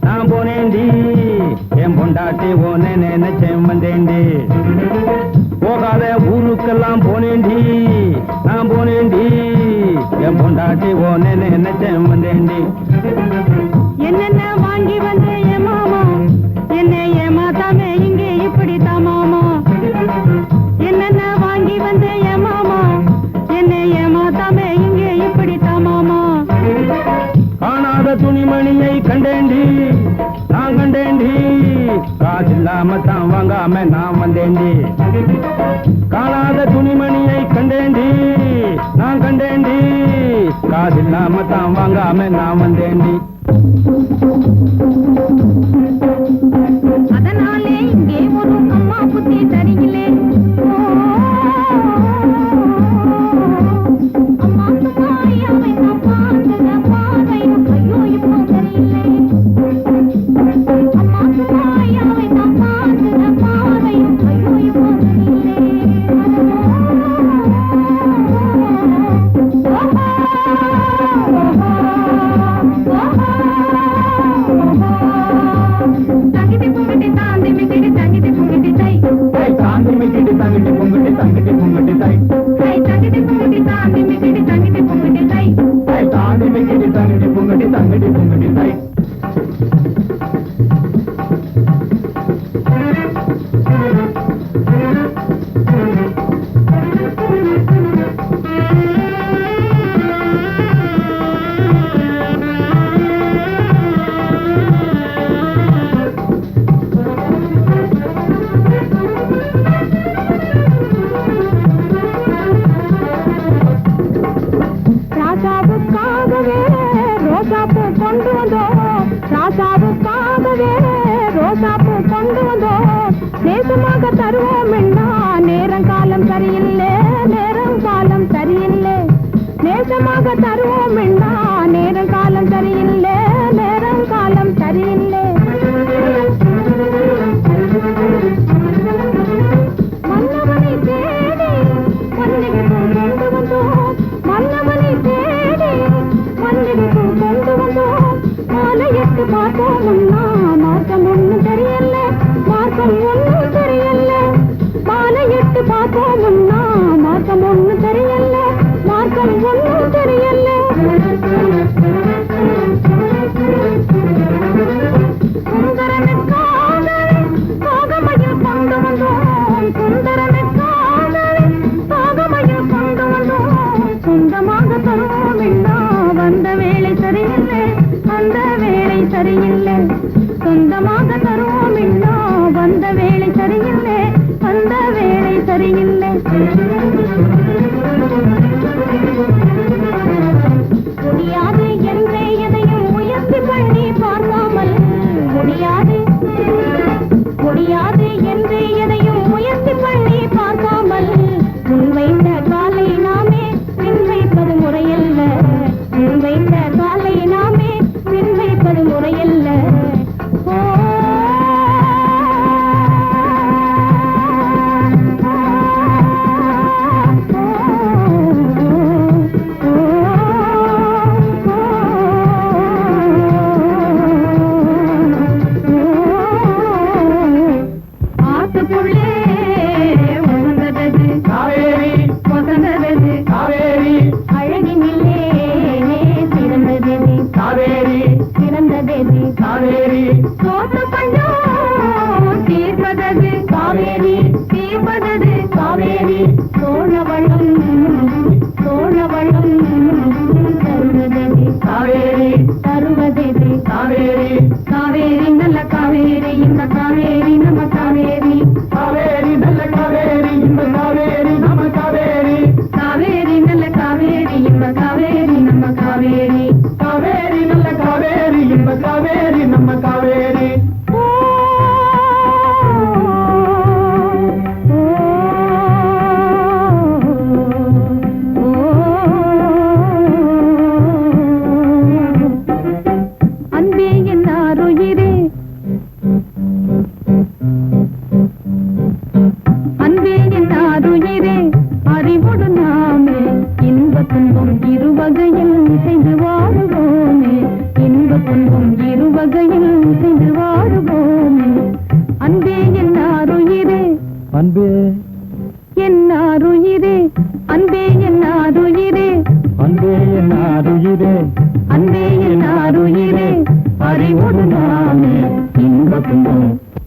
நான் போனேண்டி என் பொண்டாட்டி ஓனே நினைச்சேன் வந்தேண்டி போகாத ஊருக்கெல்லாம் போனேண்டி நான் போனேண்டி என் பொண்டாட்டி ஓனே நினைச்சேன் வந்தேண்டி என்னென்ன வாங்கி வந்த என் மாமா என்னை ஏமாத்தாமே இங்கே இப்படித்தான் மாமா என்னென்ன வாங்கி வந்த என் மாமா என்னை ஏமாத்தாமே இங்கே இப்படித்தான் மாமா காணாத துணிமணியை கண்டேண்டி நான் கண்டேண்டி காசில்லாம தான் வாங்காம நான் வந்தேண்டி காணாத துணிமணியை கண்டேண்டி நான் கண்டேண்டி காசில்லாம தான் வாங்காம நான் வந்தேண்டி அதனாலே இங்கே ஒரு அம்மா புத்தி சரியில்லை அம்மா சுமாரியாவை நான் பார்க்கிற பாதையும் ஐயோ இப்போ சரியில்லை அம்மா சுமாரியாவை நான் பார்க்கிற பாதையும் ஐயோ இப்போ தங்கிட்டு பொங்கட்டி தாண்டி மிக்கிட்டு தங்கிட்டு பொங்கட்டி தை தாண்டி மிக்கிட்டு தங்கிட்டு பொங்கட்டி தங்கிட்டு பொங்கட்டி தை தங்கிட்டு பொங்கட்டி தாண்டி மிக்கிட்டு தங்கிட்டு பொங்கட்டி தை தாண்டி மிக்கிட்டு தங்கிட்டு பொங்கட்டி தங்கிட்டு பொங்கட்டி தை ராசாவுக்காகவே ரோசாப்பூ கொண்டு வந்தோம் ராசாவுக்காகவே ரோசாப்பூ கொண்டு வந்தோம் நேசமாக தருவோம் என்றா நேரம் காலம் சரியில்லை நேரம் காலம் சரியில்லை நேசமாக தருவோம் என்றா நேரம் காலம் சரியில்லை நேரம் காலம் சரியில்லை மன்னவனை தேடி மல்லிகைப்பூ கொண்டு வந்தோம் மன்னவனை தேடி மல்லிகைப்பூ கொண்டு வந்தோம் மாலையிட்டு பார்த்தோம்னா மார்க்கம் ஒன்றும் தெரியல மார்க்கம் ஒன்றும் தெரியல மாலையிட்டு பார்த்தோம்னா மார்க்கம் ஒன்றும் தெரியல மார்க்கம் ஒன்றும் தெரியல சுந்தரனுக்காக காகமயில் கொண்டு வந்தோம் சுந்தரனுக்காக காகமயில் கொண்டு வந்தோம் சொந்தமாக தருவோம் என்றா வந்த வேலை சரியில்லை அந்த வேலை சரியில்லை சொந்தமாக தருவோம் என்றா வந்த வேலை சரியில்லை அந்த வேலை சரியில்லை முடியாது என்றே எதையும் முயற்சி பண்ணி பார்க்காமல் முடியாது முடியாது என்றே எதையும் முயற்சி பண்ணி பார்க்காமல் முன் வைத்த காலை நாமே பின் வைப்பது முறையல்ல முன் வைத்த காலை நாமே பின் வைப்பது முறையல்ல ஆத்துக்குள்ளே அழகினிலே சிறந்ததெது சோத்து பஞ்சம் தீர்ப்பதது காவேரி தீர்ப்பதது காவேரி சோழவளம் தருவதது காவேரி தருவதெது காவேரி காவேரி நல்ல காவேரி இந்த காவேரி நம்ம காவேரி காவேரி நல்ல காவேரி இந்த காவேரி நம்ம காவேரி காவேரி நல்ல காவேரி இந்த காவேரி நம்ம காவேரி காவேரி நல்ல காவேரி இந்த காவேரி நம்ம காவேரி அன்பே என்னாருயிரே அன்பே என்னாருயிரே அறிவோடு நாமே இன்ப துன்பம் இருவகையில் இசைந்து வாழுவோமே இன்ப துன்பம் இருவகை வகையில் சென்று வாழுவோம் அன்பே என்னாருயிரே அன்பே என்னாருயிரே அன்பே என்னாருயிரே அன்பே என்னாருயிரே அன்பே என்னாருயிரே அறிவோடு நாமே இன்பத்தும்